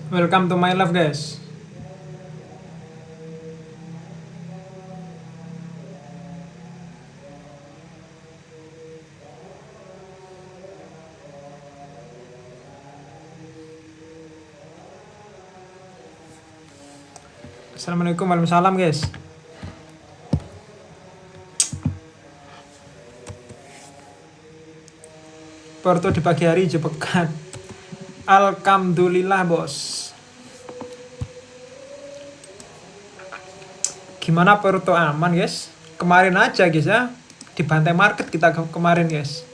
Welcome to my life guys. Assalamualaikum, waalaikumsalam guys. Porto di pagi hari hijau pekat. Alhamdulillah bos. Gimana Porto, aman guys? Kemarin aja guys ya, dibantai market kita kemarin guys.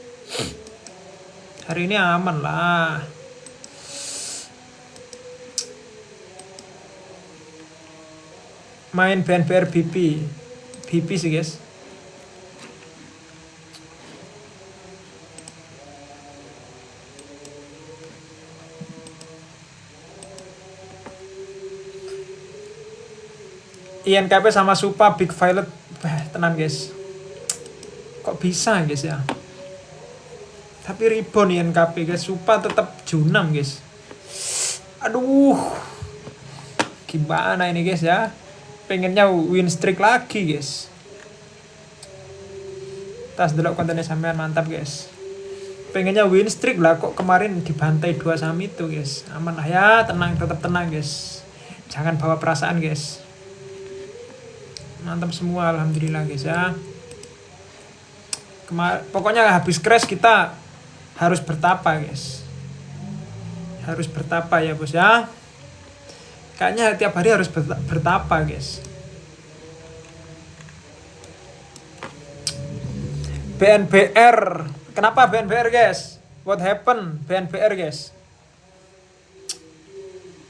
Hari ini aman lah. Main BNPR BP sih guys. INKP sama Supa Big Violet. Tenang guys, kok bisa guys ya. Tapi rebound INKP guys. Supa tetap junam guys. Aduh, gimana ini guys ya. Pengennya win streak lagi guys. Tas dulu kontennya sampean, mantap guys. Pengennya win streak lah, kok kemarin dibantai 2 saham itu guys. Aman lah ya, tenang, tetap tenang guys. Jangan bawa perasaan guys. Mantap semua, alhamdulillah guys ya. Pokoknya habis crash kita harus bertapa guys. Harus bertapa ya bos ya. Kayaknya tiap hari harus bertapa guys. BNPR. Kenapa BNPR guys? What happened BNPR guys?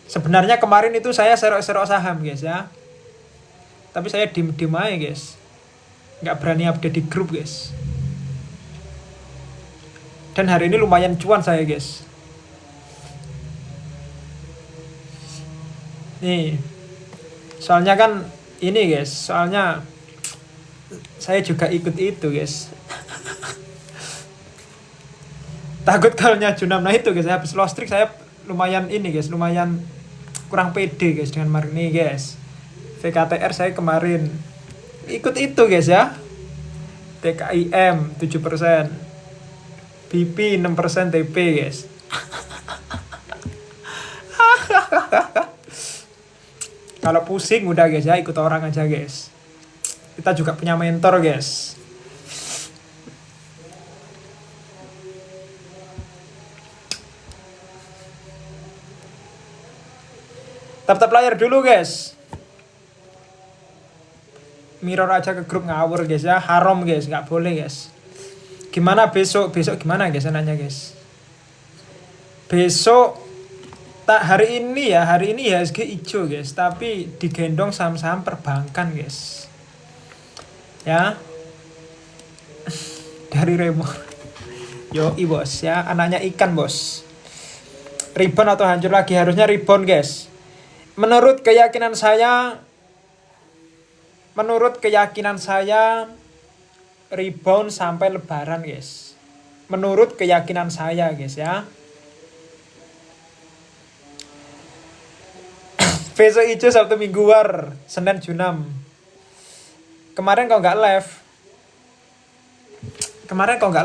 Sebenarnya kemarin itu saya serok-serok saham guys ya. Tapi saya diem aja guys. Nggak berani update di grup guys. Dan hari ini lumayan cuan saya guys. Nih. Soalnya kan ini guys. Soalnya saya juga ikut itu guys. Takut kalau junam. Nah itu guys. Habis lost streak saya lumayan ini guys. Lumayan kurang pede guys dengan marketing guys. VKTR saya kemarin ikut itu guys ya. TKIM 7%, BP 6% TP guys. Kalau pusing udah guys ya, ikut orang aja guys. Kita juga punya mentor guys. Tap layar dulu guys. Mirror aja ke grup ngawur guys ya. Haram guys, nggak boleh guys. Gimana besok gimana guys, nanya guys. Besok hari ini IHSG hijau guys, tapi digendong saham-saham perbankan guys. Ya. Dari Remo. Yoi bos ya, anaknya ikan bos. Rebound atau hancur lagi? Harusnya rebound guys. Menurut keyakinan saya rebound sampai lebaran guys. Menurut keyakinan saya guys ya. Besok hijau, Sabtu Minggu war, Senin junam. Kemarin kok nggak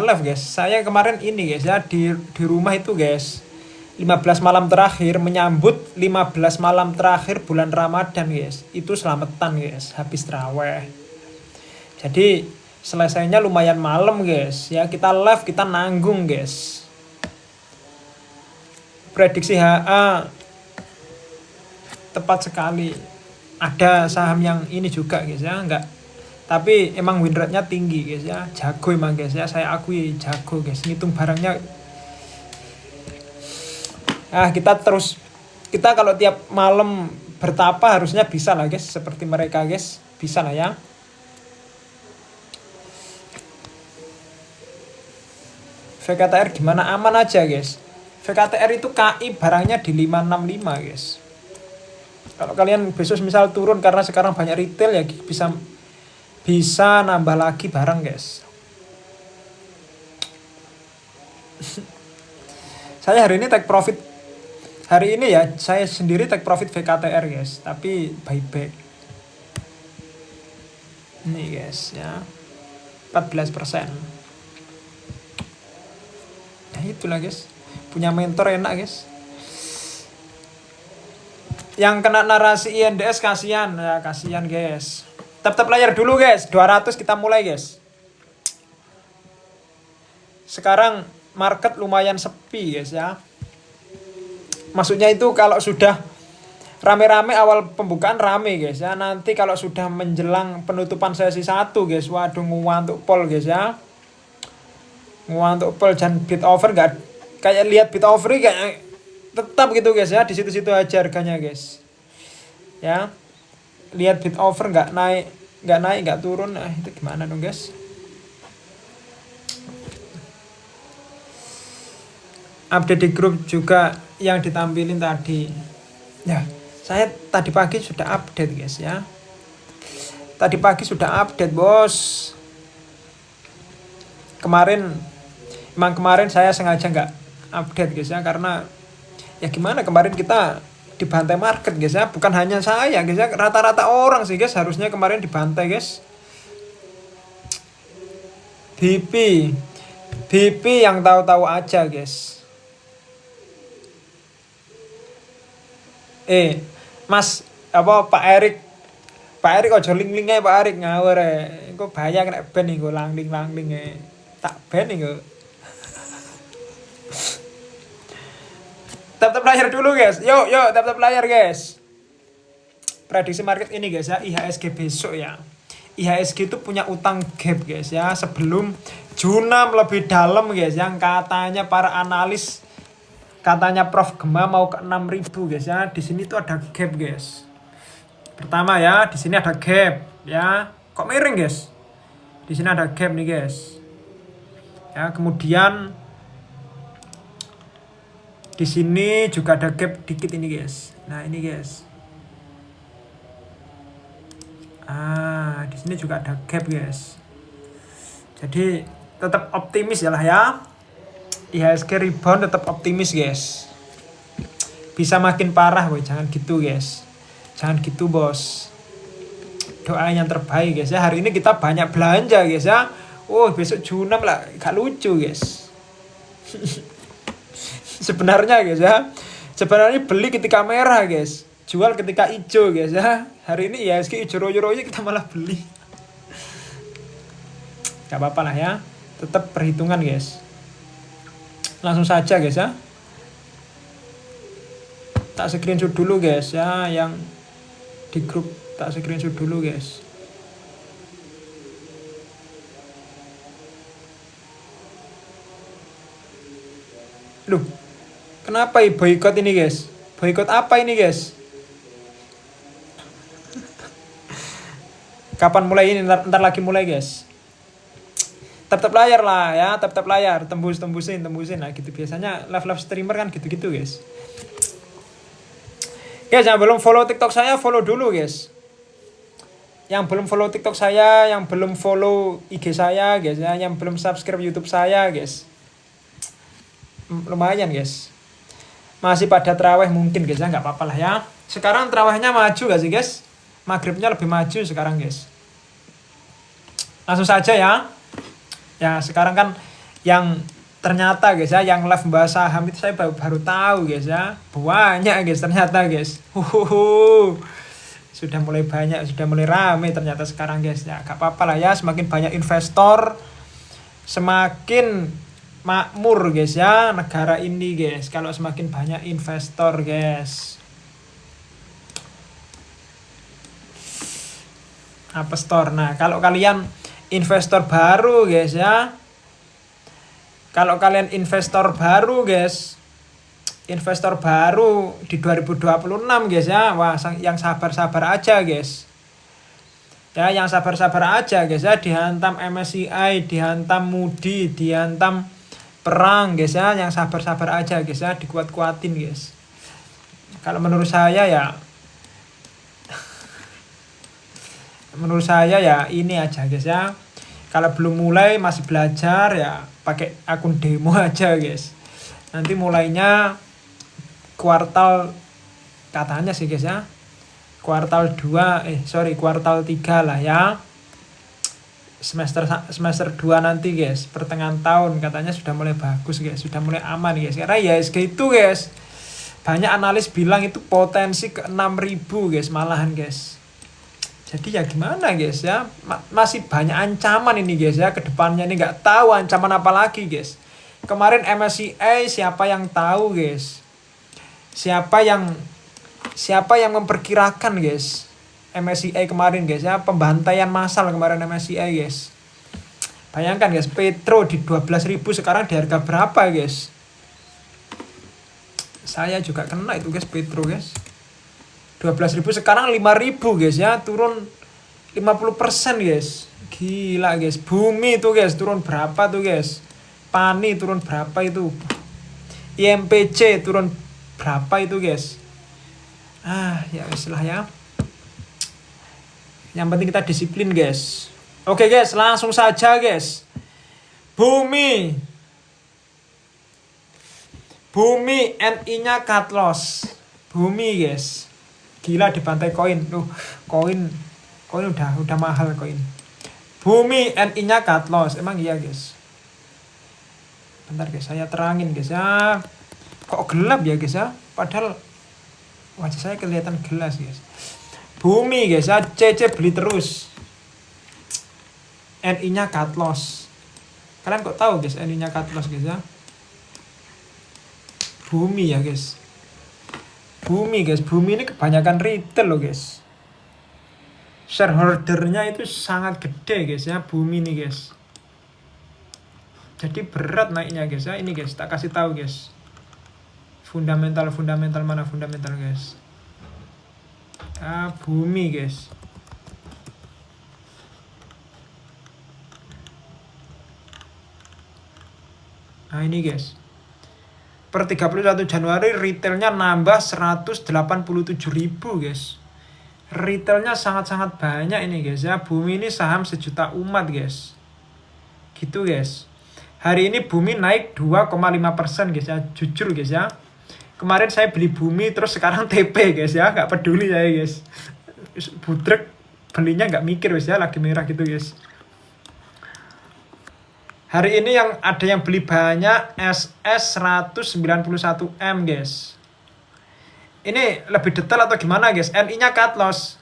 live guys. Saya kemarin ini guys ya, di rumah itu guys. 15 malam terakhir, menyambut 15 malam terakhir bulan Ramadan guys. Itu selamatan guys, habis tarawih. Jadi selesainya lumayan malam guys ya. Kita live, kita nanggung guys. Prediksi HA tepat sekali. Ada saham yang ini juga guys ya, enggak. Tapi emang win rate-nya tinggi guys ya. Jago emang guys ya, saya akui jago guys. Ngitung barangnya. Kita kalau tiap malam bertapa harusnya bisa lah guys, seperti mereka guys, bisa lah ya. VKTR gimana? Aman aja guys. VKTR itu KI barangnya di 565 guys. Kalau kalian besok misal turun karena sekarang banyak retail ya, bisa nambah lagi barang guys. Saya hari ini take profit Hari ini ya saya sendiri take profit VKTR guys, tapi buyback. Ini guys ya 14%. Ya itulah guys, punya mentor enak guys. Yang kena narasi INDS kasihan ya, kasihan guys. Tap layar dulu guys, 200 kita mulai guys. Sekarang market lumayan sepi guys ya. Maksudnya itu kalau sudah rame-rame awal pembukaan rame guys ya. Nanti kalau sudah menjelang penutupan sesi 1 guys, waduh nguantuk pol guys ya. Nguantuk pol dan bid over enggak kayak lihat bid over kayak tetap gitu guys ya, di situ-situ aja harganya guys. Ya. Lihat bid over enggak naik, enggak turun. Nah, itu gimana dong guys? Update di grup juga yang ditampilin tadi. Ya, saya tadi pagi sudah update guys ya. Tadi pagi sudah update bos. Kemarin saya sengaja nggak update guys ya, karena ya gimana, kemarin kita dibantai market guys ya, bukan hanya saya guys ya, rata-rata orang sih guys harusnya kemarin dibantai guys. BP yang tahu-tahu aja guys. Mas Pak Erik ojo ling-ling ae Pak Erik ngawur ae. Engko bahaya kena ban engko langling-langling ae. Tak ban engko. Tap layar dulu guys. Yuk tap layar guys. Prediksi market ini guys ya, IHSG besok ya. IHSG itu punya utang gap guys ya, sebelum Junam lebih dalam guys, yang katanya para analis, katanya Prof Gema mau ke 6.000 guys ya. Di sini tuh ada gap guys. Pertama ya, di sini ada gap ya. Kok miring guys? Di sini ada gap nih guys. Ya, kemudian di sini juga ada gap dikit ini guys. Nah, ini guys. Di sini juga ada gap guys. Jadi tetap optimis ya lah ya. IHSG rebound tetap optimis guys. Bisa makin parah woy, jangan gitu guys. Jangan gitu bos. Doa yang terbaik guys ya. Hari ini kita banyak belanja guys ya. Oh besok Junam lah, gak lucu guys. Sebenarnya guys ya, sebenarnya beli ketika merah guys, jual ketika hijau guys ya. Hari ini IHSG hijau royo-royo kita malah beli. Gak apa-apa lah ya, tetap perhitungan guys. Langsung saja guys ya. Tak screenshot dulu guys ya, yang di grup tak screenshot dulu guys. Loh, kenapa boykot ini guys? Boykot apa ini guys? Kapan mulai ini? Ntar lagi mulai guys. Tap layar lah ya, tap layar, tembusin nah gitu, biasanya live streamer kan gitu-gitu guys. Guys, yang belum follow TikTok saya, follow dulu guys. Yang belum follow TikTok saya, yang belum follow IG saya guys ya, yang belum subscribe YouTube saya guys. Lumayan guys. Masih pada terawih mungkin guys ya, nggak apa-apa lah ya. Sekarang terawihnya maju gak sih guys? Maghribnya lebih maju sekarang guys. Langsung saja ya. Ya sekarang kan yang ternyata guys ya, yang live bahas saham itu saya baru tahu guys ya. Banyak guys ternyata guys. Sudah mulai banyak, sudah mulai rame ternyata sekarang guys ya. Gak apa-apa lah ya, semakin banyak investor semakin makmur guys ya negara ini guys. Kalau semakin banyak investor guys. Apa store? Nah kalau kalian investor baru guys ya, kalau kalian investor baru guys, investor baru di 2026 guys ya, wah yang sabar-sabar aja guys ya, yang sabar-sabar aja guys ya. Dihantam MSCI, dihantam Moody, dihantam perang guys ya, yang sabar-sabar aja guys ya, dikuat-kuatin guys. Kalau menurut saya ya menurut saya ya ini aja guys ya. Kalau belum mulai masih belajar ya pakai akun demo aja guys. Nanti mulainya kuartal katanya sih guys ya. Kuartal 3 lah ya. Semester 2 nanti guys, pertengahan tahun katanya sudah mulai bagus guys, sudah mulai aman guys. Karena IHSG itu guys, banyak analis bilang itu potensi ke 6.000 guys malahan guys. Jadi ya gimana guys ya, masih banyak ancaman ini guys ya, kedepannya ini nggak tahu ancaman apa lagi guys. Kemarin MSCI siapa yang tahu guys, siapa yang memperkirakan guys, MSCI kemarin guys ya, pembantaian massal kemarin MSCI guys. Bayangkan guys, Petro di 12.000 sekarang di harga berapa guys? Saya juga kena itu guys, Petro guys. 12.000 sekarang 5.000 guys ya, turun 50% guys. Gila guys. Bumi itu guys turun berapa tuh guys? Pani turun berapa itu? IMPC turun berapa itu guys? Ya wis lah ya. Yang penting kita disiplin guys. Oke guys, langsung saja guys. Bumi NI-nya cut loss. Bumi guys. Gila dibantai koin. Koin udah mahal koin. Bumi NI-nya cut loss. Emang iya guys. Bentar guys, saya terangin guys ya. Kok gelap ya guys ya? Padahal wajah saya kelihatan gelas guys. Bumi guys ya, CC beli terus. NI-nya cut loss. Kalian kok tahu guys NI-nya cut loss guys ya? Bumi ya guys. Bumi guys, Bumi ini kebanyakan retail loh guys. Shareholdernya itu sangat gede guys ya, Bumi ini guys. Jadi berat naiknya guys ya. Ini guys, tak kasih tahu guys. Fundamental mana fundamental guys? Bumi guys. Nah ini guys. Per 31 Januari retailnya nambah 187.000 guys. Retailnya sangat-sangat banyak ini guys ya. Bumi ini saham sejuta umat guys. Gitu guys. Hari ini Bumi naik 2,5% guys ya. Jujur guys ya. Kemarin saya beli Bumi terus sekarang TP guys ya. Gak peduli saya guys. Budrek belinya gak mikir guys ya. Lagi merah gitu guys. Hari ini yang ada yang beli banyak SS 191M guys. Ini lebih detail atau gimana guys? NI-nya cut loss.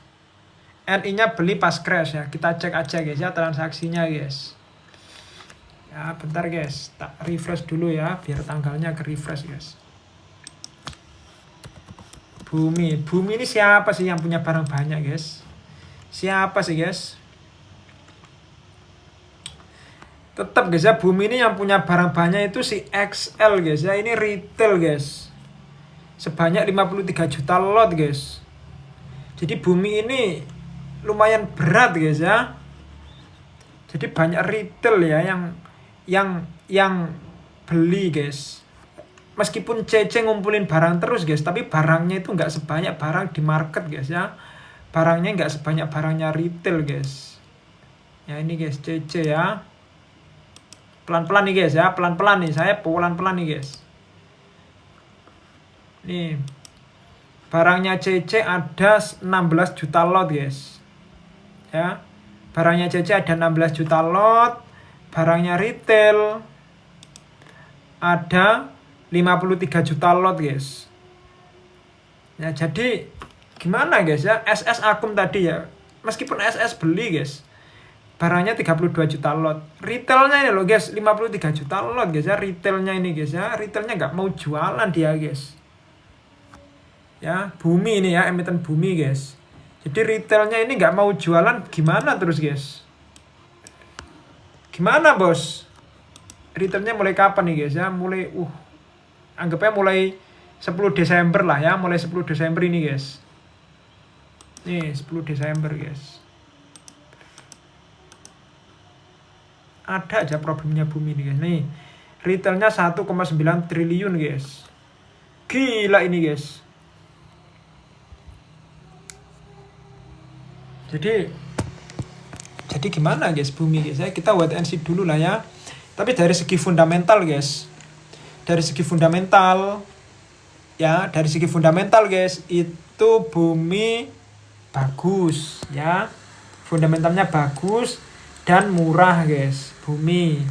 NI-nya beli pas crash ya. Kita cek aja guys ya transaksinya guys. Ya bentar guys. Tak refresh dulu ya. Biar tanggalnya ke refresh guys. Bumi ini siapa sih yang punya barang banyak guys? Siapa sih guys? Tetap guys ya, Bumi ini yang punya barang banyak itu si XL guys ya. Ini retail guys. Sebanyak 53 juta lot guys. Jadi Bumi ini lumayan berat guys ya. Jadi banyak retail ya yang beli guys. Meskipun CC ngumpulin barang terus guys, tapi barangnya itu nggak sebanyak barang di market guys ya. Barangnya nggak sebanyak barangnya retail guys. Ya ini guys CC ya. Pelan-pelan nih guys ya, pelan-pelan nih, saya pelan-pelan nih guys. Nih, barangnya CC ada 16 juta lot guys. Ya, barangnya CC ada 16 juta lot, barangnya retail ada 53 juta lot guys. Ya, jadi gimana guys ya, SS Akum tadi ya, meskipun SS beli guys, barangnya 32 juta lot. Retailnya ini loh guys, 53 juta lot guys ya. Retailnya ini guys ya. Retailnya nggak mau jualan dia guys. Ya, Bumi ini ya, emiten Bumi guys. Jadi retailnya ini nggak mau jualan, gimana terus guys? Gimana bos? Retailnya mulai kapan nih guys ya? Mulai, anggapnya mulai 10 Desember lah ya. Mulai 10 Desember ini guys. Nih, 10 Desember guys. Ada aja problemnya Bumi ini guys. Nih, retailnya 1,9 triliun guys. Gila ini guys. Jadi gimana guys Bumi guys ya? Kita wait and see dulu lah ya. Tapi dari segi fundamental guys. Dari segi fundamental ya, dari segi fundamental guys, itu Bumi bagus ya. Fundamentalnya bagus dan murah guys, Bumi.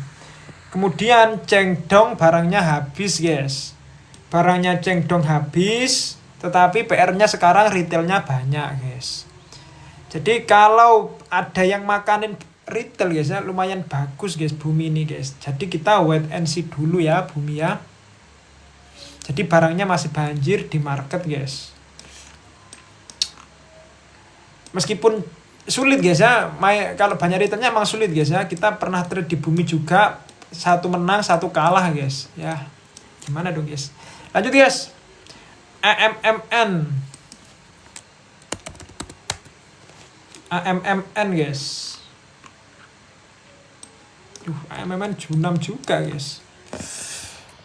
Kemudian Chengdong barangnya habis guys. Barangnya Chengdong habis, tetapi PR-nya sekarang retailnya banyak guys. Jadi kalau ada yang makanin retail guys ya, lumayan bagus guys Bumi ini guys. Jadi kita wait and see dulu ya Bumi ya. Jadi barangnya masih banjir di market guys. Meskipun sulit guys ya, kalau banyak retailnya emang sulit guys ya. Kita pernah trade di Bumi juga, satu menang satu kalah guys ya. Gimana dong guys? Lanjut guys. AMMN guys. AMMN junam juga guys.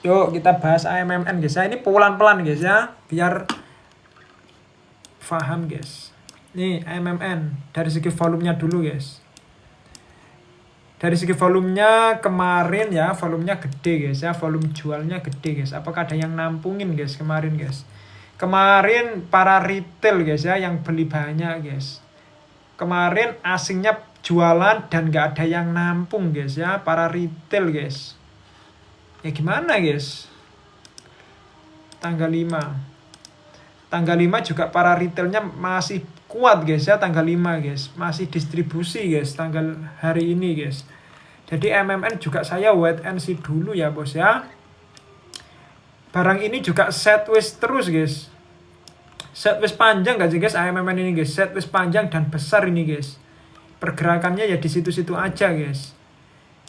Yuk kita bahas AMMN guys ya. Ini pelan-pelan guys ya, biar paham guys. Nih AMMN dari segi volumenya dulu guys. Dari segi volumenya kemarin ya, volumenya gede guys ya, volume jualnya gede guys. Apakah ada yang nampungin guys kemarin guys? Kemarin para retail guys ya yang beli banyak guys. Kemarin asingnya jualan dan gak ada yang nampung guys ya, para retail guys. Ya gimana guys? Tanggal 5 juga para retailnya masih kuat guys ya, tanggal 5 guys. Masih distribusi guys tanggal hari ini guys. Jadi MMN juga saya wait and see dulu ya bos ya. Barang ini juga sideways terus guys. Sideways panjang gak sih guys AMMN ini guys? Sideways panjang dan besar ini guys. Pergerakannya ya di situ-situ aja guys.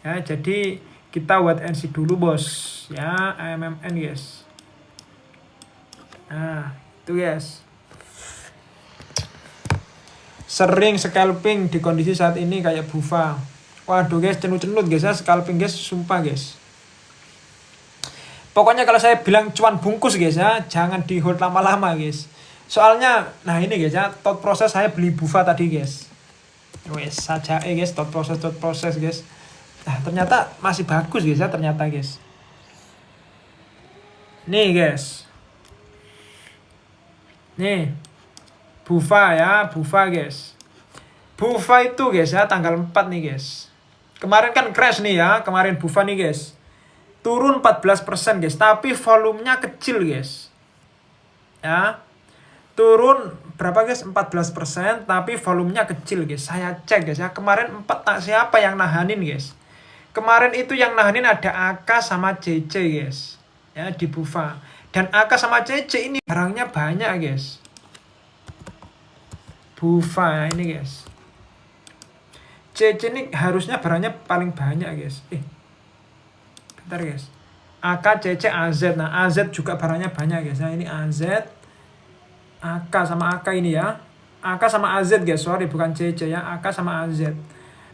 Ya, jadi kita wait and see dulu bos ya AMMN guys. Nah, itu guys. Sering scalping di kondisi saat ini kayak Bufa. Waduh guys, cenut-cenut guys ya scalping guys, sumpah guys. Pokoknya kalau saya bilang cuan bungkus guys ya, jangan di hold lama-lama guys. Soalnya, nah ini guys ya, thought proses saya beli Bufa tadi guys. Wes saja guys, thought proses guys. Nah ternyata masih bagus guys ya, ternyata guys. Nih guys. Nih. Bufa ya, Bufa guys. Bufa itu guys ya, tanggal 4 nih guys. Kemarin kan crash nih ya, kemarin Bufa nih guys. Turun 14% guys, tapi volumenya kecil guys. Ya. Turun berapa guys? 14%, tapi volumenya kecil guys. Saya cek guys ya, kemarin 4 siapa yang nahanin guys? Kemarin itu yang nahanin ada AK sama CC guys. Ya, di Bufa. Dan AK sama CC ini barangnya banyak guys. Bufa ini guys. CC ini harusnya barangnya paling banyak guys. Bentar guys. AK, CC, AZ. Nah AZ juga barangnya banyak guys. Nah ini AZ, AK sama AK ini ya. AK sama AZ guys. Sorry bukan CC ya. AK sama AZ.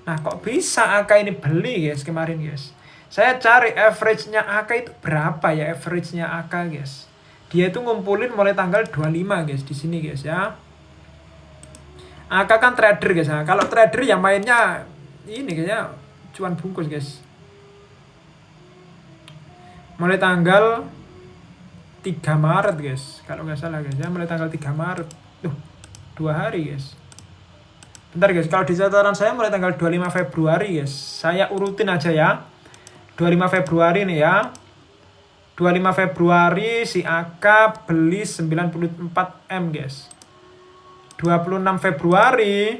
Nah kok bisa AK ini beli guys kemarin guys. Saya cari average-nya AK itu berapa ya, average-nya AK guys. Dia itu ngumpulin mulai tanggal 25 guys di sini guys ya. AK kan trader guys. Nah, kalau trader yang mainnya ini guys ya, cuan bungkus guys. Mulai tanggal 3 Maret guys. Kalau nggak salah guys ya, mulai tanggal 3 Maret. 2 hari guys. Bentar guys, kalau di catatan saya mulai tanggal 25 Februari guys. Saya urutin aja ya. 25 Februari nih ya. 25 Februari si AK beli 94M guys. 26 Februari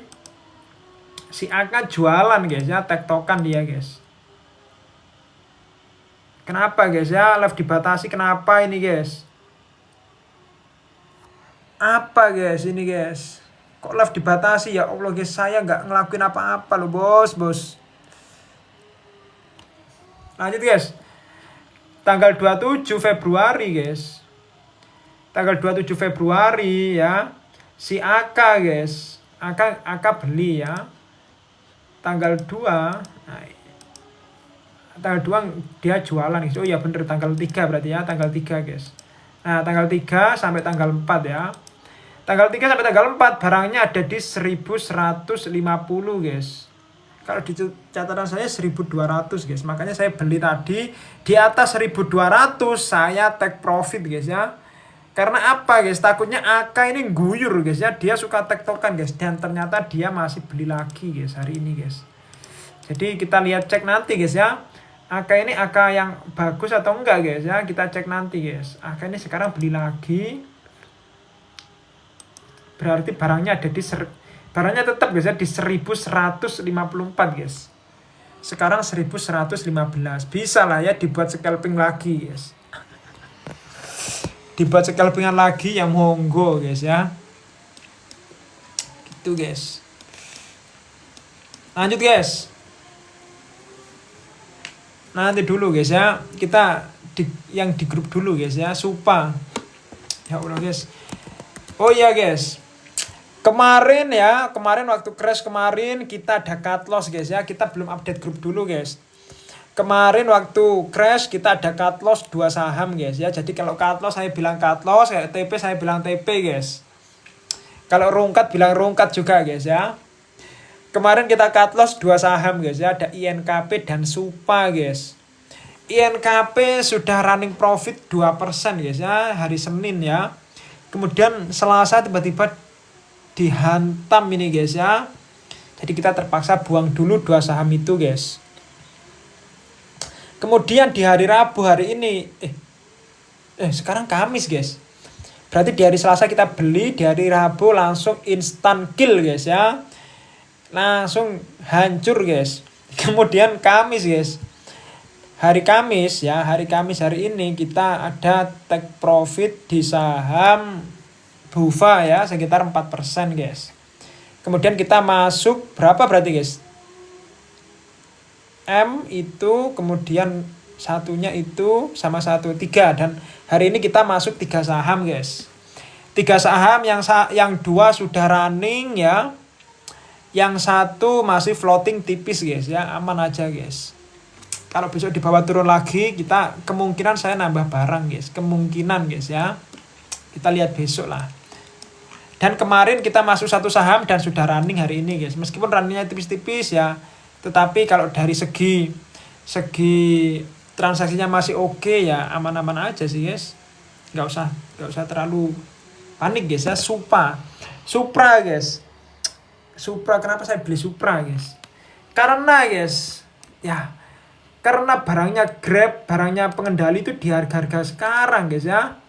si AK jualan guys ya, tektokan dia guys. Kenapa guys ya, live dibatasi kenapa ini guys? Apa guys ini guys? Kok live dibatasi ya Allah guys, saya nggak ngelakuin apa-apa loh bos. Lanjut guys. Tanggal 27 Februari guys. Tanggal 27 Februari ya. Si AK guys, AK beli ya. Tanggal 2, nah, tanggal 2 dia jualan guys. Oh iya bener, tanggal 3 berarti ya, tanggal 3 guys. Nah, tanggal 3 sampai tanggal 4 ya. Tanggal 3 sampai tanggal 4 barangnya ada di 1150 guys. Kalau di catatan saya 1200 guys. Makanya saya beli tadi di atas 1200 saya take profit guys ya. Karena apa guys? Takutnya AK ini guyur guys ya. Dia suka tektokan guys. Dan ternyata dia masih beli lagi guys hari ini guys. Jadi kita lihat cek nanti guys ya. AK ini AK yang bagus atau enggak guys ya. Kita cek nanti guys. AK ini sekarang beli lagi. Berarti barangnya ada di barangnya tetap guys ya di 1154 guys. Sekarang 1115. Bisa lah ya dibuat scalping lagi guys. Dibuat scalpingan lagi yang monggo guys ya. Gitu guys. Lanjut guys. Nanti dulu guys ya. Kita yang di grup dulu guys ya. Supa. Ya Allah guys. Oh iya guys. Kemarin waktu crash kemarin kita ada cut loss guys ya. Kita belum update grup dulu guys. Kemarin waktu crash kita ada cut loss 2 saham guys ya. Jadi kalau cut loss saya bilang cut loss, kayak TP saya bilang TP guys. Kalau rungkat bilang rungkat juga guys ya. Kemarin kita cut loss 2 saham guys ya. Ada INKP dan Supa guys. INKP sudah running profit 2% guys ya. Hari Senin ya. Kemudian Selasa tiba-tiba dihantam ini guys ya. Jadi kita terpaksa buang dulu 2 saham itu guys. Kemudian di hari Rabu hari ini sekarang Kamis guys. Berarti di hari Selasa kita beli, di hari Rabu langsung instant kill guys ya. Langsung hancur guys. Kemudian Kamis guys. Hari Kamis hari ini kita ada take profit di saham Bufa ya sekitar 4% guys. Kemudian kita masuk berapa berarti guys? M itu kemudian satunya itu sama 3 dan hari ini kita masuk 3 saham guys. 3 saham yang 2 sudah running ya. Yang 1 masih floating tipis guys ya, aman aja guys. Kalau besok di bawah turun lagi kita kemungkinan saya nambah barang guys, kemungkinan guys ya. Kita lihat besok lah. Dan kemarin kita masuk 1 saham dan sudah running hari ini guys. Meskipun runningnya tipis-tipis ya, tetapi kalau dari segi transaksinya masih oke ya, aman-aman aja sih guys. Nggak usah terlalu panik guys ya. Supra guys. Supra, kenapa saya beli Supra guys? Karena guys, ya karena barangnya Grab, barangnya pengendali itu di harga-harga sekarang guys ya.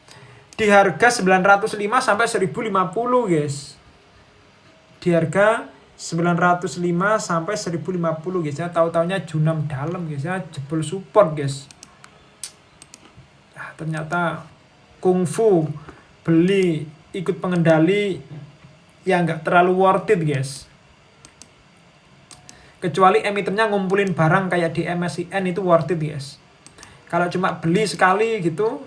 Di harga 905 sampai 1050 guys. Di harga 905 sampai 1050 guys ya. Tahu-taunya junam dalam guys ya, jebol support guys. Nah, ternyata kungfu beli ikut pengendali yang enggak terlalu worth it guys. Kecuali emitennya ngumpulin barang kayak di MSCI itu worth it guys. Kalau cuma beli sekali gitu,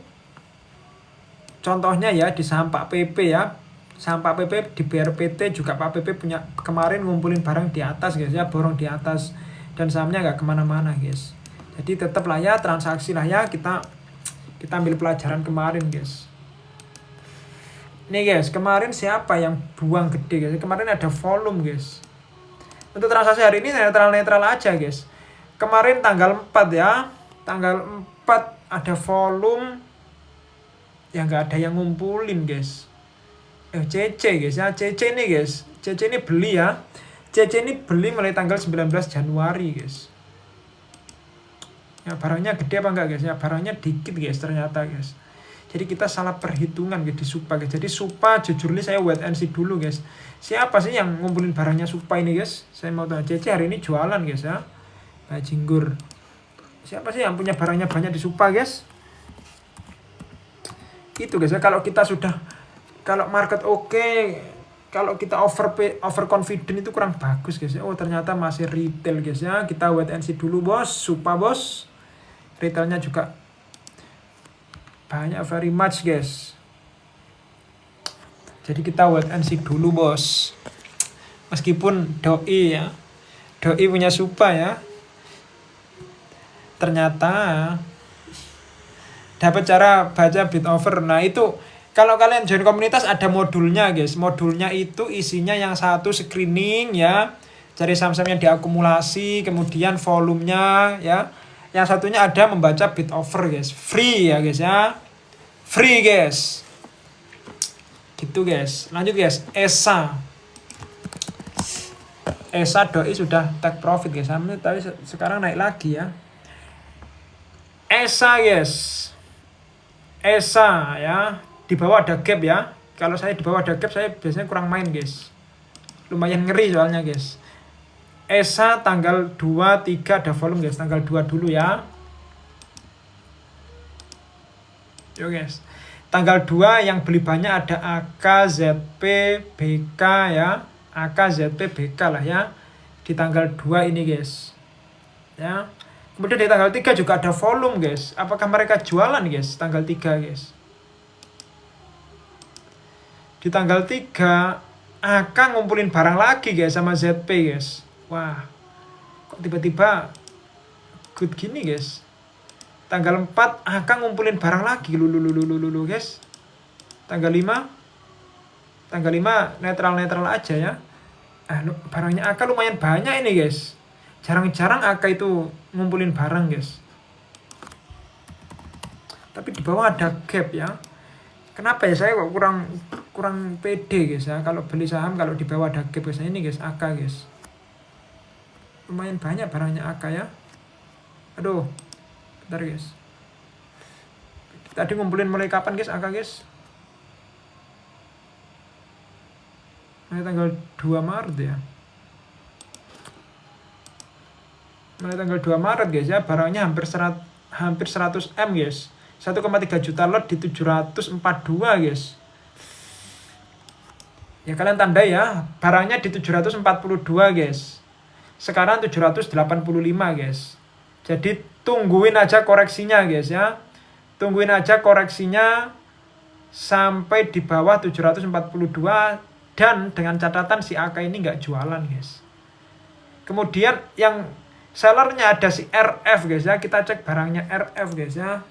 contohnya ya di saham Pak PP ya. Saham Pak PP di BRPT juga Pak PP punya kemarin ngumpulin barang di atas guys ya, borong di atas dan sahamnya nggak kemana-mana guys. Jadi tetap lah ya transaksi lah ya, kita ambil pelajaran kemarin guys. Nih guys, kemarin siapa yang buang gede guys? Kemarin ada volume guys. Untuk transaksi hari ini netral aja guys. Kemarin tanggal 4 ya, tanggal 4 ada volume yang nggak ada yang ngumpulin guys. CC guys ya, CC ini guys, CC ini beli ya. CC ini beli mulai tanggal 19 Januari guys. Ya barangnya gede apa enggak guys ya? Barangnya dikit guys ternyata guys. Jadi kita salah perhitungan guys di Supa guys. Jadi Supa jujur nih saya wait and see dulu guys. Siapa sih yang ngumpulin barangnya Supa ini guys? Saya mau tahu. CC hari ini jualan guys ya. Bajinggur. Siapa sih yang punya barangnya banyak di Supa guys? Itu guys ya, kalau kita sudah, kalau market oke, kalau kita over confident itu kurang bagus guys ya. Oh ternyata masih retail guys ya. Kita wait and see dulu bos. Supa bos. Retailnya juga banyak very much guys. Jadi kita wait and see dulu bos. Meskipun doi ya, doi punya Supa ya, ternyata dapat cara baca bid over. Nah itu kalau kalian join komunitas ada modulnya guys. Modulnya itu isinya yang satu screening ya, cari saham-saham yang diakumulasi, kemudian volumenya ya. Yang satunya ada membaca bid over guys. Free ya guys ya. Free guys. Gitu guys. Lanjut guys, ESA doi sudah take profit guys. Tapi sekarang naik lagi ya. ESA guys. ESA ya. Di bawah ada gap ya. Kalau saya di bawah ada gap saya biasanya kurang main guys. Lumayan ngeri soalnya guys. ESA tanggal 2, 3 ada volume guys. Tanggal 2 dulu ya. Yo guys. Tanggal 2 yang beli banyak ada AK, ZP, BK ya. AK, ZP, BK lah ya. Di tanggal 2 ini guys. Ya. Kemudian di tanggal 3 juga ada volume guys. Apakah mereka jualan guys? Tanggal 3 guys. Di tanggal 3 AK ngumpulin barang lagi guys sama ZP guys. Wah. Kok tiba-tiba good gini guys. Tanggal 4 AK ngumpulin barang lagi lulu guys. Tanggal 5 netral aja ya. Barangnya AK lumayan banyak ini guys. Jarang-jarang AK itu ngumpulin barang guys. Tapi di bawah ada gap ya. Kenapa ya saya kok kurang pede guys ya. Kalau beli saham kalau di bawah ada gap guys. Ini guys AK guys. Lumayan banyak barangnya AK ya. Aduh. Bentar guys. Tadi ngumpulin mulai kapan guys AK guys? Mulai tanggal 2 Maret ya. Mulai tanggal 2 Maret guys ya. Barangnya hampir 100 M guys. 1,3 juta lot di 742 guys. Ya kalian tandai ya. Barangnya di 742 guys. Sekarang 785 guys. Jadi tungguin aja koreksinya guys ya. Tungguin aja koreksinya sampai di bawah 742 dan dengan catatan si AK ini nggak jualan guys. Kemudian yang sellernya ada si RF guys ya. Kita cek barangnya RF guys ya.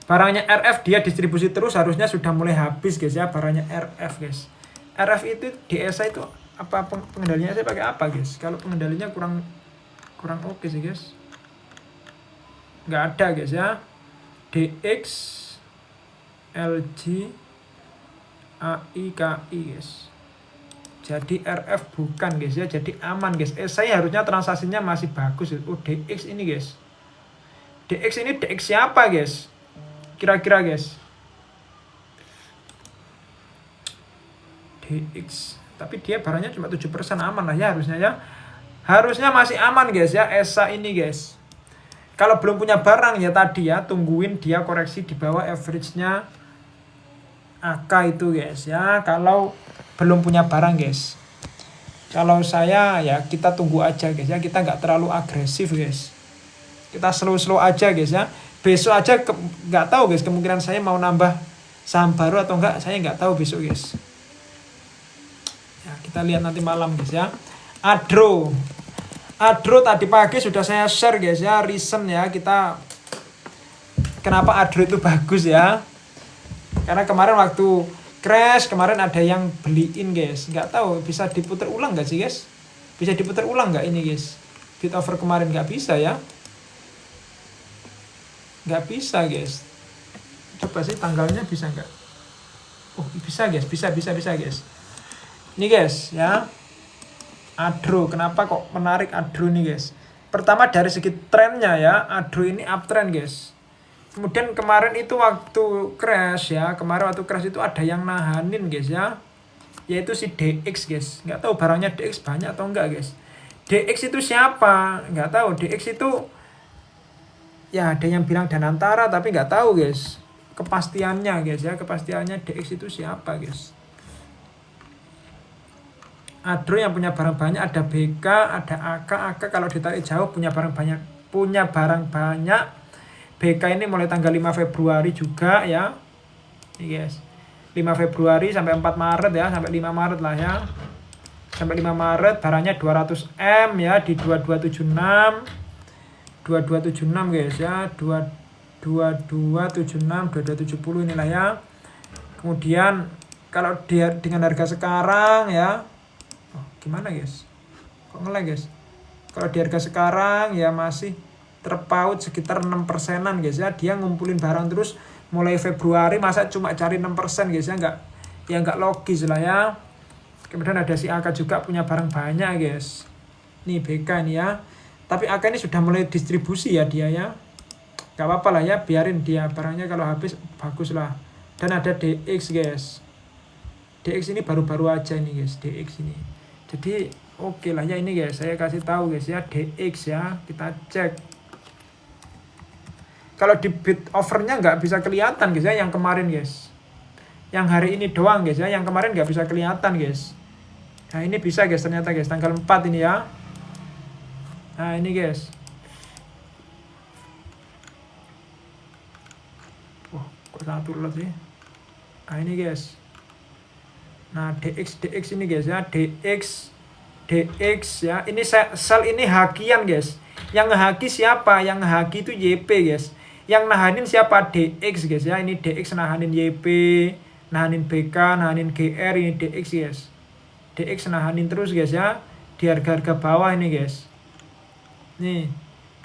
Barangnya RF dia distribusi terus harusnya sudah mulai habis guys ya. Barangnya RF guys. RF itu di ESA itu apa pengendalinya saya pakai apa guys? Kalau pengendalinya kurang oke sih guys. Nggak ada guys ya. DX, LG, AI, KI guys. Jadi RF bukan guys ya. Jadi aman guys. Saya harusnya transaksinya masih bagus. Oh DX ini guys. DX ini DX siapa guys? Kira-kira guys. DX. Tapi dia barangnya cuma 7% aman lah ya harusnya ya. Harusnya masih aman guys ya ESA ini guys. Kalau belum punya barang ya tadi ya tungguin dia koreksi di bawah average-nya AK itu guys ya. Kalau belum punya barang guys. Kalau saya ya kita tunggu aja guys ya. Kita nggak terlalu agresif guys. Kita slow aja guys ya. Besok aja nggak tahu guys. Kemungkinan saya mau nambah saham baru atau enggak. Saya nggak tahu besok guys. Ya, kita lihat nanti malam guys ya. Adro tadi pagi sudah saya share guys ya. Reason ya kita kenapa Adro itu bagus ya. Karena kemarin waktu crash kemarin ada yang beliin guys. Nggak tahu bisa diputar ulang nggak sih guys? Bisa diputar ulang nggak ini guys? Bit over kemarin nggak bisa ya. Nggak bisa guys. Coba sih tanggalnya bisa nggak? Oh bisa guys. Bisa guys. Ini guys ya. Adro, kenapa kok menarik Adro nih guys? Pertama dari segi trennya ya, Adro ini uptrend guys. Kemudian kemarin itu waktu crash ya, itu ada yang nahanin guys ya. Yaitu si DX guys. Nggak tahu barangnya DX banyak atau enggak guys. DX itu siapa? Nggak tahu. DX itu ya ada yang bilang Danantara tapi nggak tahu guys. Kepastiannya guys ya, kepastiannya DX itu siapa guys. Adro yang punya barang banyak ada BK, ada AK kalau ditarik jauh punya barang banyak. BK ini mulai tanggal 5 Februari juga ya. Ini guys. 5 Februari sampai 4 Maret ya, sampai 5 Maret lah ya. Sampai 5 Maret barangnya 200 M ya di 2276. 2276 guys ya. 2276, 2270 inilah ya. Kemudian kalau dia dengan harga sekarang ya. Gimana guys? Kok nge-lag guys? Kalau di harga sekarang ya masih terpaut sekitar 6%-an guys ya. Dia ngumpulin barang terus mulai Februari masa cuma cari 6% guys ya nggak logis lah ya. Kemudian ada si AK juga punya barang banyak guys. Nih BK nih ya. Tapi AK ini sudah mulai distribusi ya dia ya. Gak apa-apa lah ya, biarin dia barangnya kalau habis bagus lah. Dan ada DX guys. DX ini baru-baru aja ini guys, DX ini. Jadi oke lah ya ini guys, saya kasih tahu guys ya DX ya. Kita cek. Kalau di bid offernya nggak bisa kelihatan guys ya yang kemarin guys. Yang hari ini doang guys ya, yang kemarin nggak bisa kelihatan guys. Nah ini bisa guys ternyata guys, tanggal 4 ini ya. Nah ini guys. Wah kok satu lot sih. Nah ini guys. Nah DX ini guys ya, DX ya. Ini sel ini hakian guys. Yang ngehaki siapa? Yang ngehaki itu YP guys. Yang nahanin siapa? DX guys ya. Ini DX nahanin YP, nahanin BK, nahanin GR, ini DX guys. DX nahanin terus guys ya. Di harga-harga bawah ini guys. Nih,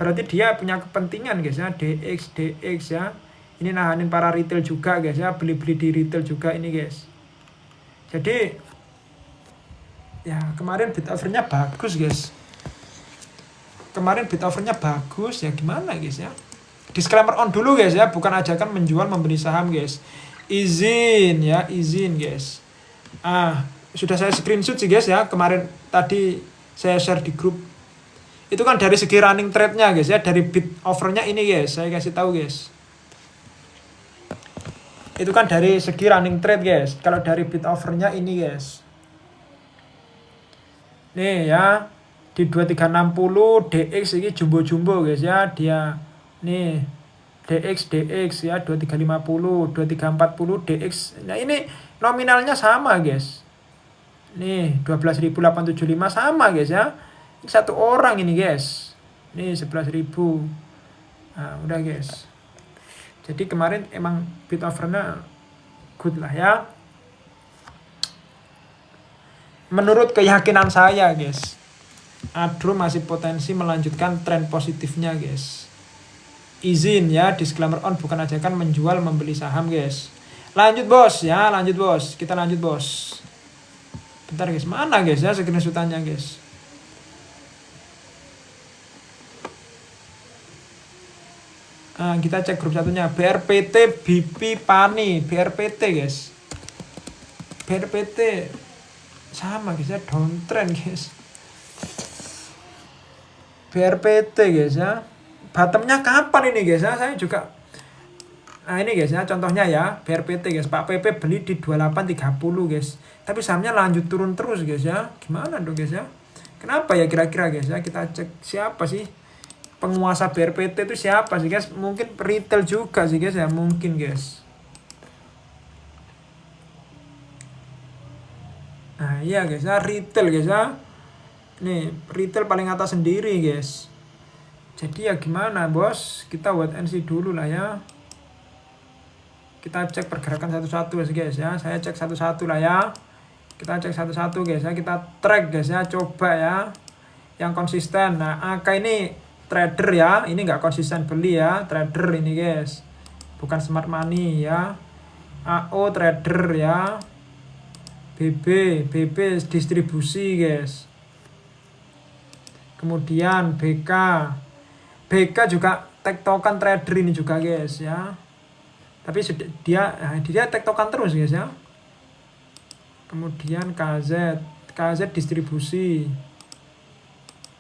berarti dia punya kepentingan guys ya. DX ya. Ini nahanin para retail juga guys ya. Beli-beli di retail juga ini guys. Jadi ya kemarin bid offernya bagus guys. Kemarin bid offernya bagus ya, gimana guys ya. Disclaimer on dulu guys ya, bukan ajakan menjual membeli saham guys. Izin ya, izin guys. Sudah saya screenshot sih guys ya, kemarin tadi saya share di grup. Itu kan dari segi running trade-nya guys ya, dari bid offer-nya ini guys, saya kasih tahu guys. Itu kan dari segi running trade guys. Kalau dari bid offer-nya ini guys. Nih ya, di 2360 DX ini jumbo-jumbo guys ya, dia nih DX ya 2350, 2340 DX. Nah ini nominalnya sama guys. Nih 12.875 sama guys ya. Ini satu orang ini guys. Nih 11.000. Nah, udah guys. Jadi kemarin emang bid offernya good lah ya. Menurut keyakinan saya guys, Adro masih potensi melanjutkan tren positifnya guys. Izin ya, disclaimer on, bukan ajakan menjual membeli saham guys. Lanjut bos ya, lanjut bos. Kita lanjut bos. Bentar guys, mana guys ya screenshotannya guys. Nah, kita cek grup satunya, BRPT BP Pani, BRPT guys. BRPT sama guys ya, downtrend guys. BRPT guys ya. Bottomnya kapan ini guys ya? Saya juga. Nah ini guys ya, contohnya ya, BRPT guys. Pak PP beli di 28.30 guys. Tapi sahamnya lanjut turun terus guys ya. Gimana dong guys ya? Kenapa ya kira-kira guys ya? Kita cek siapa sih penguasa BRPT itu siapa sih guys? Mungkin retail juga sih guys ya, mungkin guys. Nah iya guys ya, retail guys ya. Nih retail paling atas sendiri guys. Jadi ya gimana bos, kita wait and see dulu lah ya. Kita cek pergerakan satu-satu guys ya. Saya cek satu-satu lah ya. Kita cek satu-satu guys ya. Kita track guys ya, coba ya. Yang konsisten. Nah AK ini trader ya. Ini nggak konsisten beli ya, trader ini guys. Bukan smart money ya. AO trader ya. BB distribusi guys. Kemudian BK juga tektokan trader ini juga guys ya. Tapi dia tektokan terus guys ya. Kemudian KZ distribusi.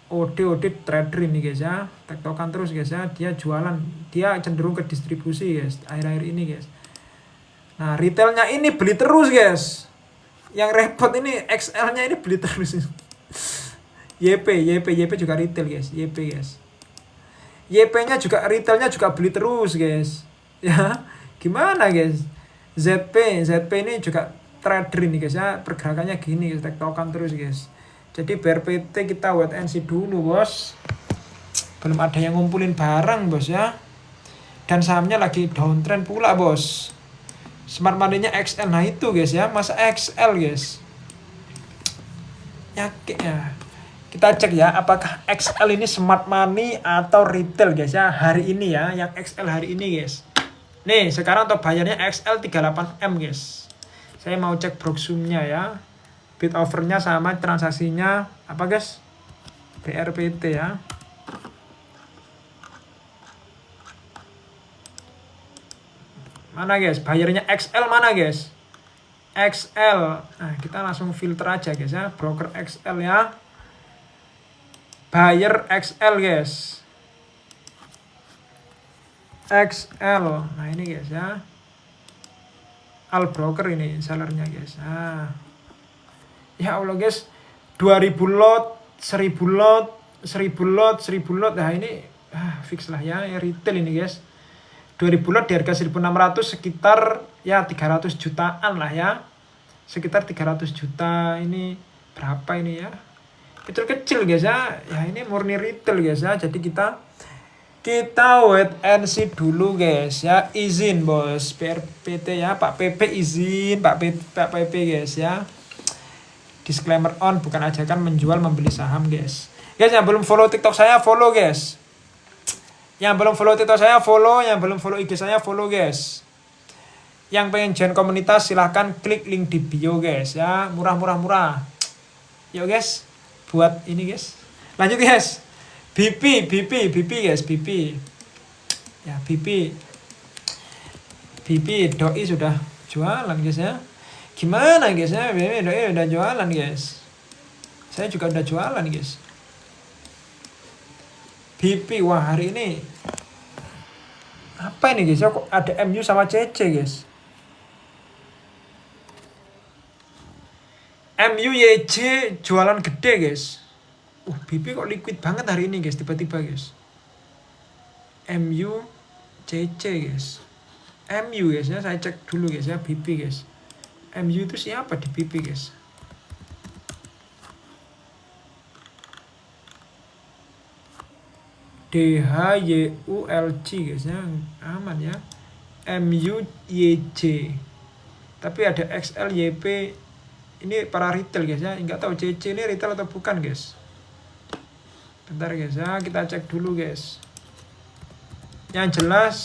OD trader ini guys ya. Tektokan terus guys ya. Dia jualan, dia cenderung ke distribusi guys akhir-akhir ini guys. Nah, retailnya ini beli terus guys. Yang repot ini XL-nya ini beli terus. YP juga retail guys, YP guys. YP-nya juga retailnya juga beli terus guys. Ya, gimana guys? ZP ini juga trader ini guys ya. Pergerakannya gini guys, tektokan terus guys. Jadi BRPT kita wait and see dulu bos. Belum ada yang ngumpulin barang bos ya. Dan sahamnya lagi downtrend pula bos. Smart money-nya XL, nah itu guys ya, masa XL guys. Yakin ya. Kita cek ya, apakah XL ini smart money atau retail guys ya hari ini ya, yang XL hari ini guys. Nih sekarang untuk bayarnya XL38M guys. Saya mau cek Broxum-nya ya. Bid offernya sama, transaksinya apa guys? BRPT ya. Mana guys? Bayarnya XL mana guys? XL. Nah, kita langsung filter aja guys ya. Broker XL ya. Buyer XL guys. XL. Nah, ini guys ya. Al broker ini sellernya guys. Nah. Ya Allah guys. 2000 lot, 1000 lot, 1000 lot, 1000 lot. Nah, ini fix lah ya. Retail ini guys. 2000 lot di harga 1600 sekitar ya 300 jutaan lah ya. Sekitar 300 juta ini berapa ini ya? Kecil-kecil guys ya. Ya ini murni retail guys ya. Jadi kita wait and see dulu guys ya. Izin bos BRPT ya. Pak PP izin, Pak PP guys ya. Disclaimer on, bukan ajakan menjual membeli saham guys. Guys yang belum follow TikTok saya follow guys. Yang belum follow TikTok saya follow, yang belum follow IG saya follow guys. Yang pengen join komunitas silahkan klik link di bio guys ya. Murah. Yuk guys, buat ini guys. Lanjut guys. BP guys, BP. Ya BP doi sudah jualan guys ya. Gimana guys ya? Doi udah jualan guys. Saya juga udah jualan guys. BP wah hari ini apa ini guys ya, kok ada MU sama CC guys. MU YJ jualan gede guys. BP kok liquid banget hari ini guys, tiba-tiba guys. MU CC guys. MU guys ya, saya cek dulu guys ya BP guys. MU itu siapa di BP guys? DHYULG guys ya, aman ya. MUYJ. Tapi ada XLYP, ini para retail guys ya. Enggak tahu CC ini retail atau bukan guys. Bentar guys ya, kita cek dulu guys. Yang jelas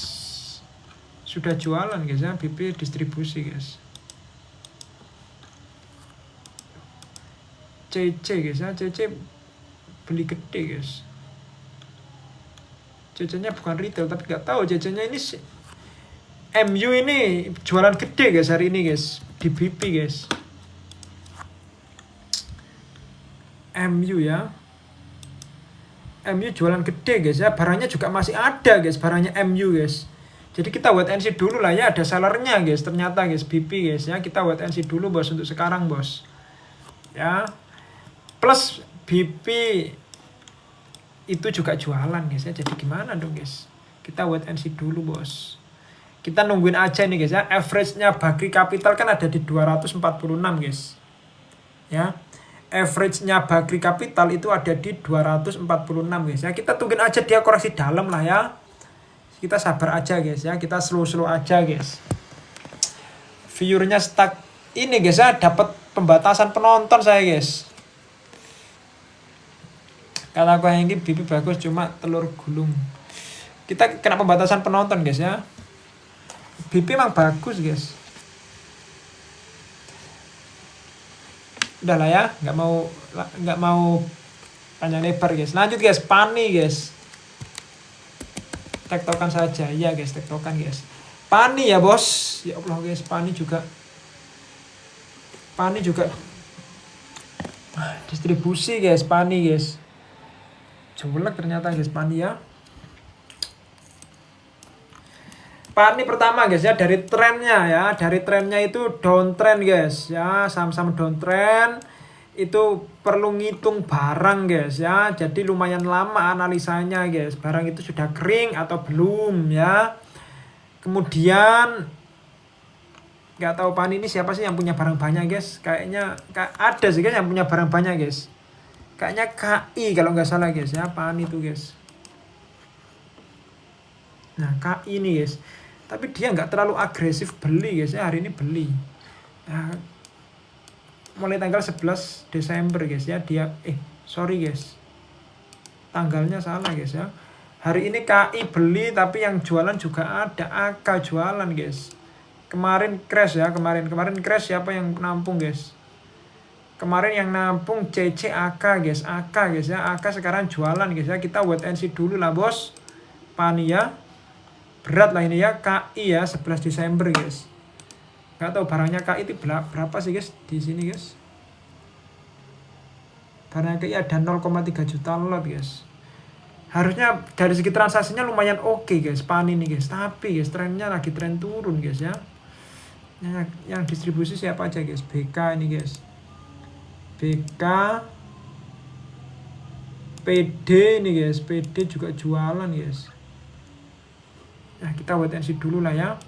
sudah jualan guys ya, BP distribusi guys. CC guys ya, CC beli gede guys. CC-nya bukan retail, tapi nggak tahu CC-nya ini MU ini jualan gede guys hari ini guys di BP guys. MU ya, MU jualan gede guys ya, barangnya juga masih ada guys, barangnya MU guys. Jadi kita wait and see dulu lah ya, ada sellernya guys ternyata guys BP guys ya. Kita wait and see dulu bos untuk sekarang bos ya. Plus BP itu juga jualan guys ya. Jadi gimana dong guys? Kita wait and see dulu bos. Kita nungguin aja nih guys ya. Average-nya Bagri Capital kan ada di 246 guys. Ya. Average-nya Bagri Capital itu ada di 246 guys ya. Kita tungguin aja dia koreksi dalam lah ya. Kita sabar aja guys ya. Kita slow aja guys. Viewernya stuck ini guys ya. Dapat pembatasan penonton saya guys. Kata aku yang ini BP bagus cuma telur gulung. Kita kena pembatasan penonton guys ya. BP emang bagus guys. Udah lah ya, nggak mau panjang lebar guys. Lanjut guys, Pani guys. Tektokan saja, iya guys, tektokan guys. Pani ya bos, ya Allah guys, Pani juga distribusi guys, Pani guys. Jelek ternyata guys Pani ya. Pani pertama guys ya, dari trennya ya, dari trennya itu downtrend guys ya, saham-saham downtrend itu perlu ngitung barang guys ya. Jadi lumayan lama analisanya guys, barang itu sudah kering atau belum ya. Kemudian nggak tahu Pani ini siapa sih yang punya barang banyak guys. Kayaknya ada sih guys yang punya barang banyak guys. Kayaknya KI kalau nggak salah guys ya, Pani itu guys. Nah KI ini guys, tapi dia nggak terlalu agresif beli guys ya, hari ini beli. Nah, mulai tanggal 11 Desember guys ya, dia sorry guys, tanggalnya salah guys ya. Hari ini KI beli tapi yang jualan juga ada, AK jualan guys. Kemarin crash ya, kemarin crash siapa yang nampung guys? Kemarin yang nampung CC AK guys, AK guys ya, AK sekarang jualan guys ya. Kita wait and see dulu lah bos. Pani ya. Berat lah ini ya, KI ya 11 Desember guys. Gak tahu barangnya KI itu berapa sih guys di sini guys. Barangnya KI ada 0,3 juta lot guys. Harusnya dari segi transaksinya lumayan oke guys, Pani nih guys. Tapi guys trennya lagi tren turun guys ya. Yang distribusi siapa aja guys? BK ini guys. BK, PD ini guys. PD juga jualan guys. Nah kita wait and see dulu lah ya.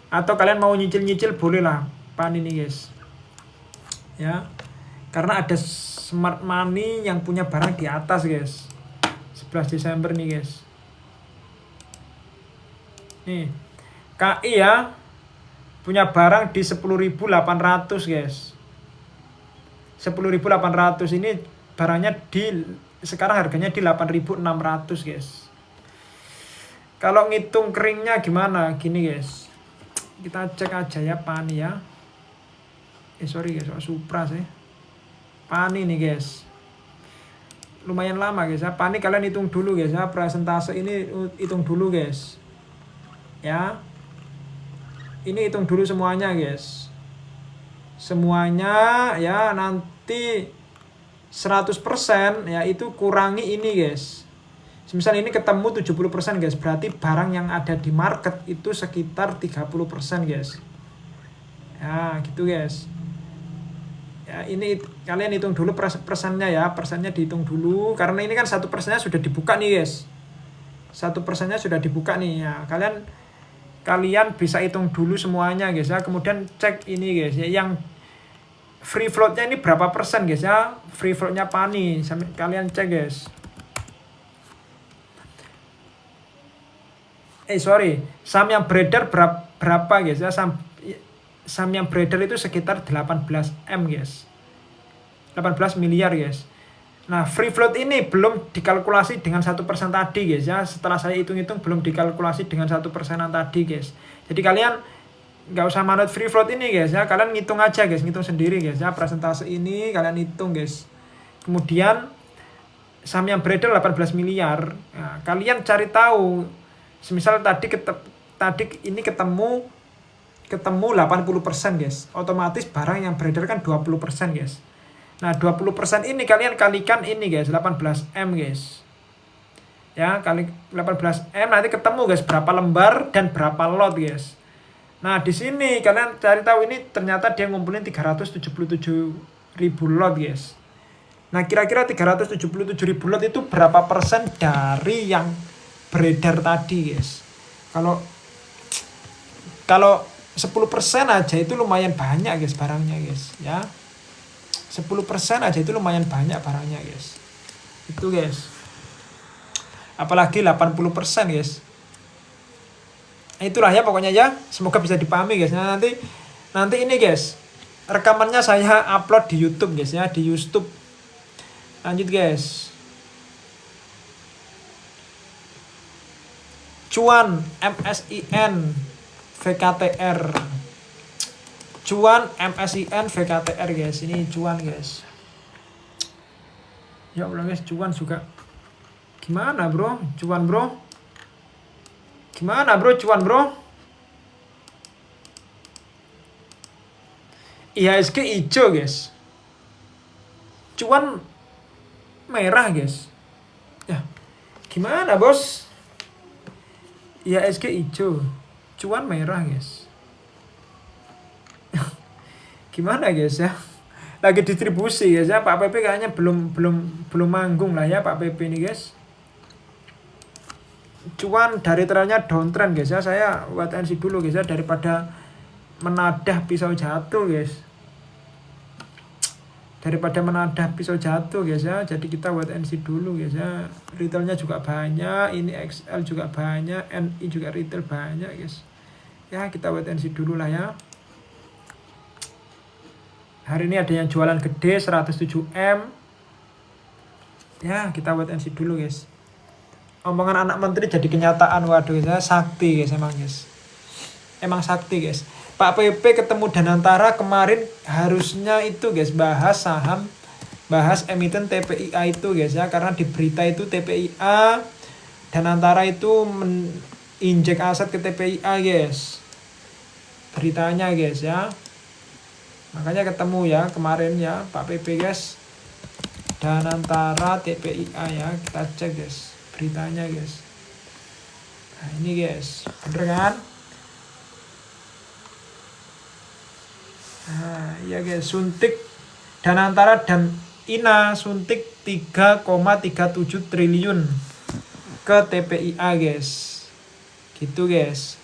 Atau kalian mau nyicil-nyicil boleh lah Pani nih guys. Ya. Karena ada smart money yang punya barang di atas guys. 11 Desember nih guys. Nih. KI ya. Punya barang di 10.800 guys. 10.800 ini barangnya sekarang harganya di 8.600 guys. Kalau ngitung keringnya gimana? Gini guys. Kita cek aja ya Pani ya. Sorry guys, Supra sih. Pani nih guys. Lumayan lama guys ya. Pani kalian hitung dulu guys ya. Persentase ini hitung dulu guys. Ya. Ini hitung dulu semuanya guys. Semuanya ya nanti 100% ya itu kurangi ini guys. Misal ini ketemu 70% guys, berarti barang yang ada di market itu sekitar 30% guys. Ya gitu guys. Ya ini kalian hitung dulu persennya ya, persennya dihitung dulu. Karena ini kan 1%-nya sudah dibuka nih guys. 1%-nya sudah dibuka nih ya. Kalian bisa hitung dulu semuanya guys ya. Kemudian cek ini guys ya, yang free float-nya ini berapa persen guys ya. Free float-nya Pani, kalian cek guys. Saham yang beredar berapa guys ya? Saham yang beredar itu sekitar 18 M guys. 18 miliar guys. Nah, free float ini belum dikalkulasi dengan 1% tadi guys ya. Setelah saya hitung-hitung belum dikalkulasi dengan 1% tadi guys. Jadi kalian nggak usah manut free float ini guys ya. Kalian ngitung aja guys, ngitung sendiri guys ya. Persentase ini kalian hitung guys. Kemudian saham yang beredar 18 miliar. Nah, kalian cari tahu. Semisal tadi ini ketemu 80% guys. Otomatis barang yang beredar kan 20% guys. Nah 20% ini kalian kalikan ini guys, 18M guys. Ya kali 18M nanti ketemu guys berapa lembar dan berapa lot guys. Nah di sini kalian cari tahu ini ternyata dia ngumpulin 377.000 lot guys. Nah kira-kira 377.000 lot itu berapa persen dari yang beredar tadi guys. Kalau 10% aja itu lumayan banyak guys barangnya guys ya. 10% aja itu lumayan banyak barangnya guys. Itu guys. Apalagi 80% guys. Itulah ya pokoknya ya. Semoga bisa dipahami guys. Nah, nanti ini guys. Rekamannya saya upload di YouTube guys ya, di YouTube. Lanjut guys. Cuan MSIN VKTR. Cuan MSIN VKTR guys. Ini cuan guys. Ya Allah guys, cuan juga. Gimana bro? Cuan bro. Gimana bro? Cuan bro. IHSG hijau guys. Cuan merah guys. Ya. Gimana bos? IHSG hijau, cuan merah guys. Gimana guys ya? Lagi distribusi guys ya. Pak PP kayaknya belum manggung lah ya Pak PP ini guys. Cuan dari trennya downtrend guys ya. Saya wait and see dulu guys ya, daripada menadah pisau jatuh guys. Daripada menadah pisau jatuh guys ya. Jadi kita wait and see dulu guys ya. Retailnya juga banyak, ini XL juga banyak, NI juga retail banyak guys. Ya kita wait and see dulu lah ya. Hari ini ada yang jualan gede 107M. Ya kita wait and see dulu guys. Omongan anak menteri jadi kenyataan. Waduh, saya sakti guys, emang guys. Emang sakti guys. Pak PP ketemu Danantara kemarin harusnya itu guys bahas saham, bahas emiten TPIA itu guys ya, karena di berita itu TPIA Danantara itu injek aset ke TPIA guys. Beritanya guys ya. Makanya ketemu ya kemarin ya Pak PP guys. Danantara TPIA ya, kita cek guys beritanya guys. Nah ini guys, bener kan? Nah iya guys, suntik Danantara dan INA suntik 3,37 triliun ke TPIA guys. Gitu guys.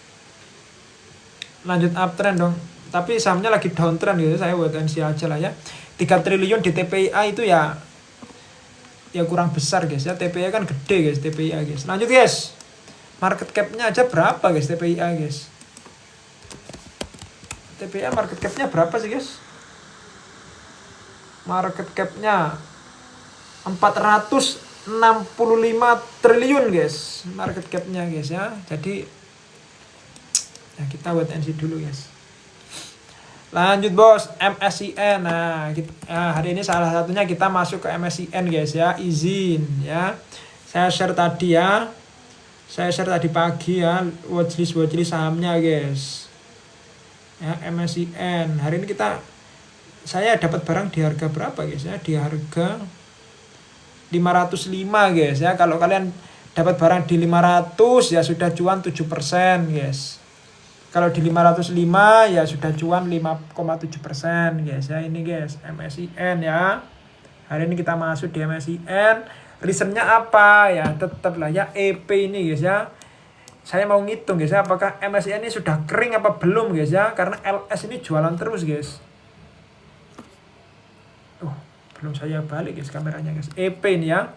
Lanjut uptrend dong. Tapi sahamnya lagi downtrend gitu. Saya wait and see aja lah ya. 3 triliun di TPIA itu ya kurang besar guys ya. TPIA kan gede guys TPIA guys. Lanjut guys. Market cap-nya aja berapa guys TPIA guys? TPIA market cap-nya berapa sih guys? Market cap-nya 465 triliun guys. Market cap-nya guys ya. Jadi ya kita wait and see dulu guys. Lanjut bos, MSCN. Nah, hari ini salah satunya kita masuk ke MSCN guys ya. Izin ya. Saya share tadi ya. Saya share tadi pagi ya watchlist sahamnya guys. Ya, MSCN. Hari ini saya dapat barang di harga berapa guys ya? Di harga 505 guys ya. Kalau kalian dapat barang di 500 ya sudah cuan 7% guys. Kalau di 505 ya sudah cuan 5,7% guys ya. Ini guys MSCN ya. Hari ini kita masuk di MSCN. Reasonnya apa ya? Tetap lah ya EP ini guys ya. Saya mau ngitung guys ya, apakah MSCN ini sudah kering apa belum guys ya. Karena LS ini jualan terus guys. Belum saya balik guys kameranya guys. EP ini ya.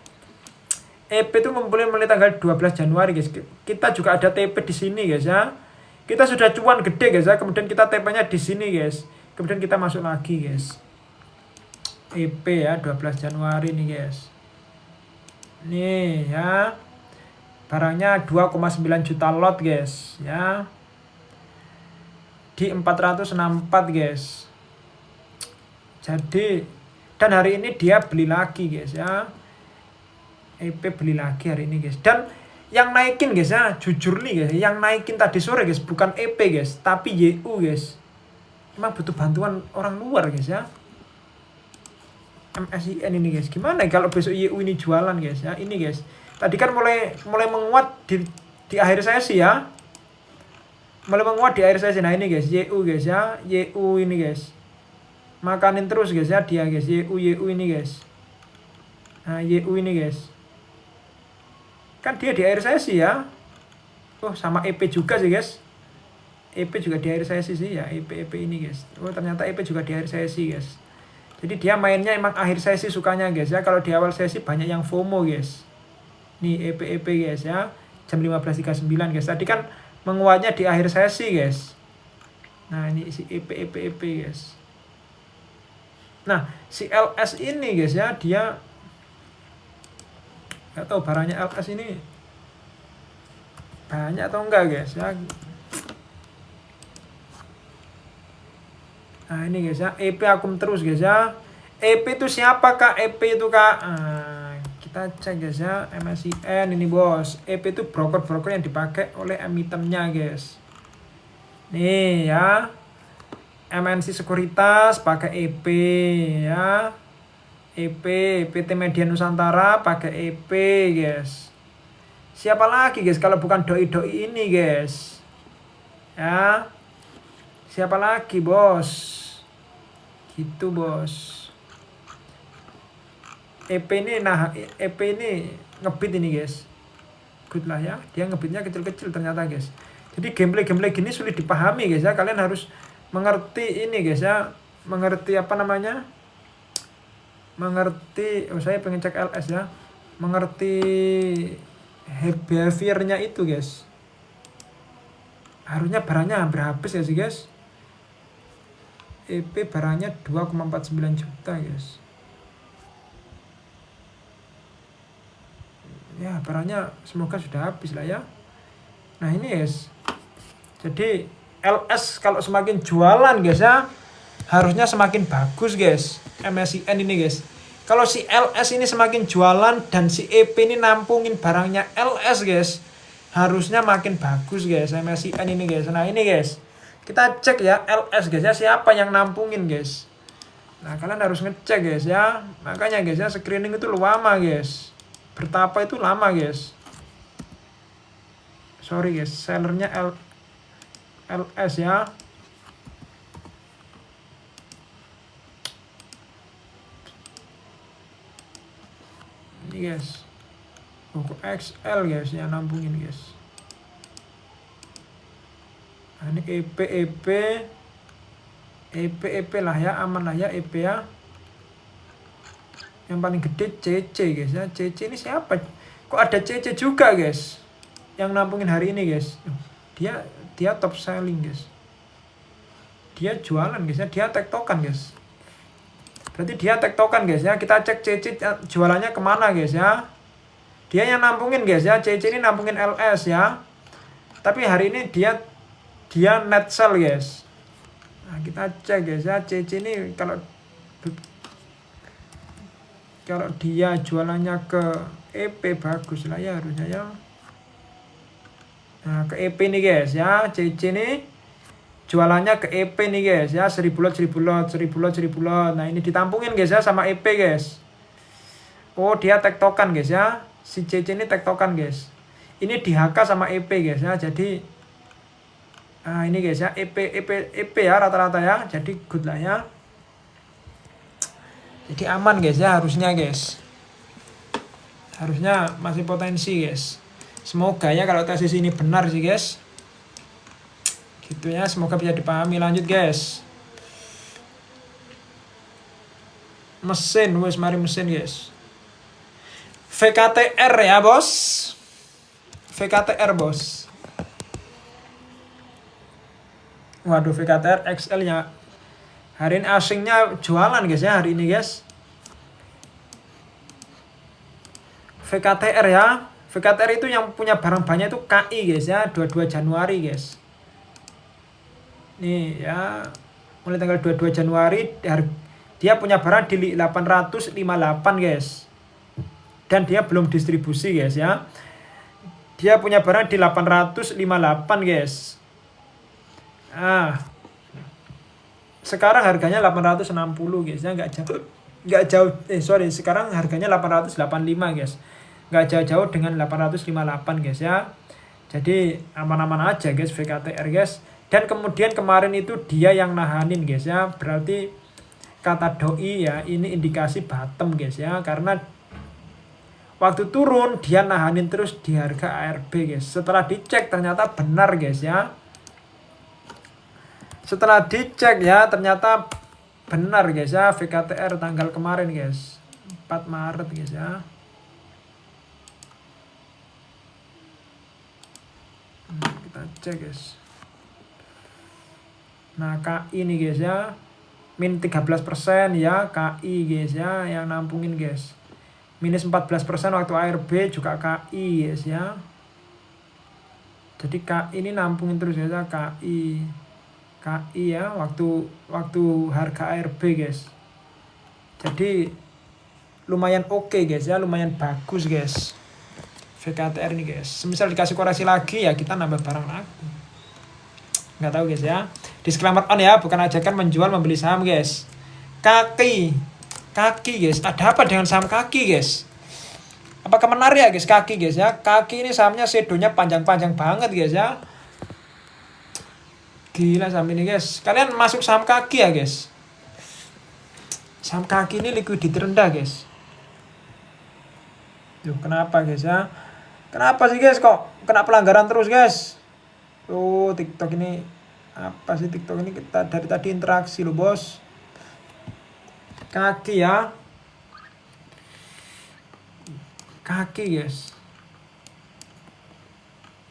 EP itu ngumpulin mulai tanggal 12 Januari guys. Kita juga ada TP di sini guys ya. Kita sudah cuan gede guys ya. Kemudian kita TP-nya di sini guys. Kemudian kita masuk lagi guys. EP ya 12 Januari nih guys. Nih ya. Barangnya 2,9 juta lot guys ya. Di 464 guys. Jadi dan hari ini dia beli lagi guys ya. EP beli lagi hari ini guys. Dan yang naikin guys ya, jujur nih guys, yang naikin tadi sore guys bukan EP guys, tapi YU guys. Emang butuh bantuan orang luar guys ya. MSCN ini guys, gimana kalau besok YU ini jualan guys ya? Ini guys, tadi kan mulai menguat di akhir sesi ya. Mulai menguat di akhir sesi. Nah ini guys, YU guys ya, YU ini guys. Makanin terus guys ya dia guys, YU ini guys. Nah YU ini guys. Kan dia di akhir sesi ya. Oh sama EP juga sih guys. EP juga di akhir sesi sih ya. EP ini guys. Oh ternyata EP juga di akhir sesi guys. Jadi dia mainnya emang akhir sesi sukanya guys ya. Kalau di awal sesi banyak yang FOMO guys. Nih EP guys ya. Jam 15.39 guys. Tadi kan menguatnya di akhir sesi guys. Nah ini si EP guys. Nah si LS ini guys ya. Dia gak tahu barangnya LS ini banyak atau enggak guys ya. Nah ini guys ya, EP akum terus guys ya. EP itu siapa kak? EP itu kak, kita cek guys ya. MSCN ini bos. EP itu broker-broker yang dipakai oleh emitennya guys. Nih ya, MNC Sekuritas pakai EP ya. EP, PT Media Nusantara pakai EP guys. Siapa lagi guys kalau bukan doi-doi ini guys. Ya. Siapa lagi bos? Gitu bos. EP ini EP ini ngebit ini guys. Good lah ya. Dia ngebitnya kecil-kecil ternyata guys. Jadi gameplay gini sulit dipahami guys ya. Kalian harus mengerti ini guys ya. Mengerti apa namanya? Mengerti, saya pengen cek LS ya, mengerti behaviornya itu guys. Harusnya barangnya hampir habis ya sih guys. EP barangnya 2,49 juta guys. Ya barangnya semoga sudah habis lah ya. Nah ini guys, jadi LS kalau semakin jualan guys ya, harusnya semakin bagus guys MSIN ini guys. Kalau si LS ini semakin jualan dan si EP ini nampungin barangnya LS guys, harusnya makin bagus guys MSIN ini guys. Nah ini guys, kita cek ya LS guys ya, siapa yang nampungin guys. Nah kalian harus ngecek guys ya, makanya guys ya screening itu lama guys, bertapa itu lama guys. Sorry guys, sellernya LS ya. Ini guys, buku XL guys yang nampungin guys. Nah, ini EP lah ya, aman lah ya EP ya. Yang paling gede CC guys ya. CC ini siapa? Kok ada CC juga guys yang nampungin hari ini guys. Dia top selling guys. Dia jualan guys ya, dia tektokan guys. Berarti dia tektokan guys ya. Kita cek CC jualannya kemana guys ya. Dia yang nampungin guys ya. CC ini nampungin LS ya. Tapi hari ini dia net sell guys. Nah, kita cek guys ya. CC ini kalau dia jualannya ke EP bagus lah ya harusnya ya. Nah ke EP nih guys ya, CC nih jualannya ke EP nih guys ya, 1000 lot. Nah ini ditampungin guys ya sama EP guys. Oh dia tektokan guys ya, si CC ini tektokan guys. Ini di HK sama EP guys ya, jadi nah ini guys ya EP ya rata-rata ya, jadi good lah ya. Jadi aman guys ya harusnya guys. Harusnya masih potensi guys. Semoga ya kalau tesis ini benar sih guys. Gitu ya, semoga bisa dipahami. Lanjut guys. Mesin, mari mesin guys. VKTR ya bos. VKTR bos. Waduh VKTR XL nya. Hari ini asingnya jualan guys ya hari ini guys. VKTR ya. VKTR itu yang punya barang banyak itu KI guys ya, 22 Januari guys. Nih ya, mulai tanggal 22 Januari dia punya barang di 858 guys. Dan dia belum distribusi guys ya. Dia punya barang di 858 guys. Ah. Sekarang harganya 860 guys ya, enggak jauh. Sekarang harganya 885 guys. Nggak jauh-jauh dengan 858 guys ya. Jadi aman-aman aja guys VKTR guys. Dan kemudian kemarin itu dia yang nahanin guys ya. Berarti kata doi ya ini indikasi bottom guys ya. Karena waktu turun dia nahanin terus di harga ARB guys. Setelah dicek ternyata benar guys ya. Setelah dicek ya ternyata benar guys ya VKTR tanggal kemarin guys. 4 Maret guys ya. Kita cek guys. Nah KI nih guys ya, min 13% ya KI guys ya yang nampungin guys. Minus 14% waktu ARB juga KI guys ya. Jadi KI ini nampungin terus guys ya, KI ya waktu harga ARB guys. Jadi lumayan oke guys ya, lumayan bagus guys. VKTR ini guys. Semisal dikasih koreksi lagi ya kita nambah barang laku. Nggak tahu guys ya. Disclaimer on ya, bukan ajakan menjual membeli saham guys. Kaki guys. Ada apa dengan saham kaki guys? Apakah menarik ya guys kaki guys ya? Kaki ini sahamnya shadow-nya panjang-panjang banget guys ya. Gila saham ini guys. Kalian masuk saham kaki ya guys. Saham kaki ini liquidity rendah guys. Tuh kenapa guys ya? Kenapa sih guys kok kena pelanggaran terus guys? Oh TikTok ini apa sih TikTok ini, kita dari tadi interaksi loh bos. Kaki ya. Kaki guys.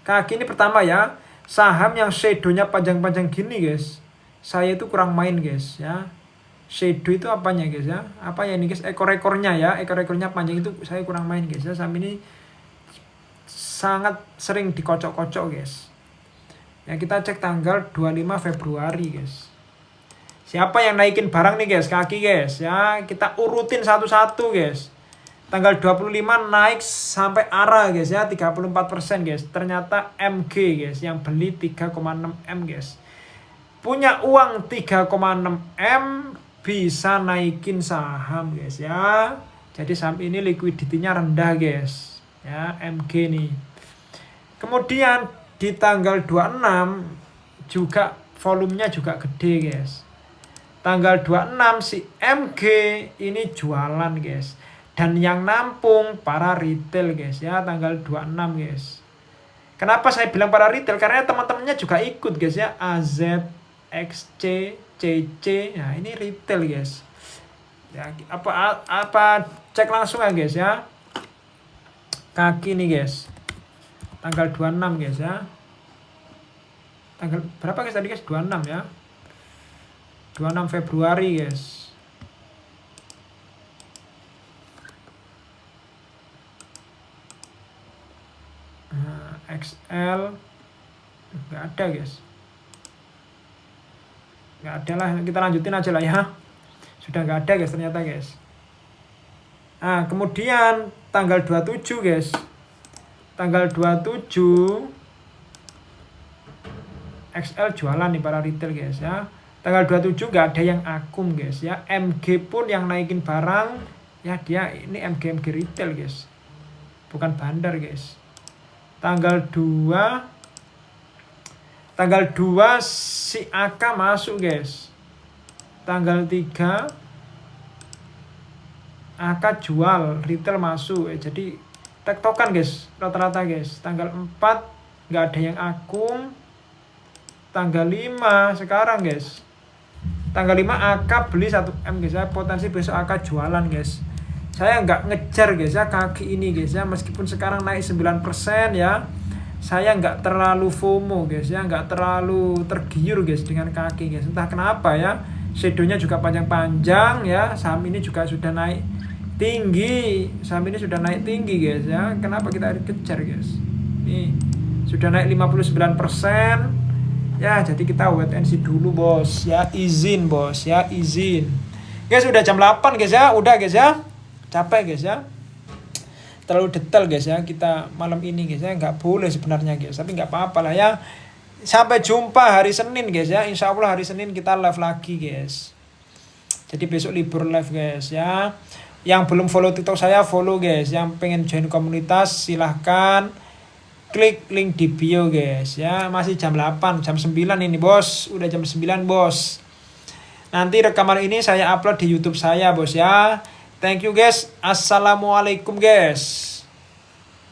Kaki ini pertama ya, saham yang shadow-nya panjang-panjang gini guys. Saya itu kurang main guys ya. Shadow itu apanya guys ya? Apa ya ini guys? Ekor-ekornya ya, ekor-ekornya panjang itu saya kurang main guys ya. Saham ini sangat sering dikocok-kocok guys. Ya kita cek tanggal 25 Februari guys. Siapa yang naikin barang nih guys, kaki guys ya, kita urutin satu-satu guys. Tanggal 25 naik sampai arah guys ya, 34% guys. Ternyata MG guys yang beli 3,6 M guys. Punya uang 3,6 M bisa naikin saham guys ya. Jadi saham ini likuiditinya rendah guys. Ya, MG nih. Kemudian di tanggal 26 juga volumenya juga gede guys. Tanggal 26 si MG ini jualan guys. Dan yang nampung para retail guys ya, tanggal 26 guys. Kenapa saya bilang para retail? Karena teman-temannya juga ikut guys ya. AZ, XC, CC. Nah, ini retail guys. Ya, apa cek langsung ya guys ya. Kaki nih guys. Tanggal 26 guys ya. Tanggal berapa guys tadi guys? 26 ya. 26 Februari guys. XL nggak ada guys, nggak ada lah, kita lanjutin aja lah ya, sudah nggak ada guys ternyata guys. Nah kemudian tanggal 27 guys, tanggal 27 XL jualan nih para retail guys ya. Tanggal 27 nggak ada yang akum guys ya. MG pun yang naikin barang ya, dia ini MG retail guys, bukan bandar guys. Tanggal 2 si AK masuk guys. Tanggal 3 AK jual, retail masuk. Jadi tektokan guys, rata-rata guys. Tanggal 4 nggak ada yang akum. Tanggal 5 sekarang guys. Tanggal 5 AK beli 1M guys ya. Potensi besok AK jualan guys. Saya nggak ngejar guys ya kaki ini guys ya, meskipun sekarang naik 9% ya, saya nggak terlalu FOMO guys ya, nggak terlalu tergiur guys dengan kaki guys. Entah kenapa ya, shadownya juga panjang-panjang ya, saham ini juga sudah naik tinggi, guys ya. Kenapa kita kejar guys? Nih sudah naik 59% ya, jadi kita wait and see dulu bos ya, izin bos ya, izin guys. Udah jam 8 guys ya, udah guys ya. Capek guys ya, terlalu detail guys ya kita malam ini guys ya, nggak boleh sebenarnya guys, tapi nggak apa-apa lah ya. Sampai jumpa hari Senin guys ya, insya Allah hari Senin kita live lagi guys. Jadi besok libur live guys ya. Yang belum follow TikTok saya follow guys, yang pengen join komunitas silahkan klik link di bio guys ya. Masih jam 8, jam 9 ini bos, udah jam 9 bos. Nanti rekaman ini saya upload di YouTube saya bos ya. Thank you guys. Assalamualaikum guys.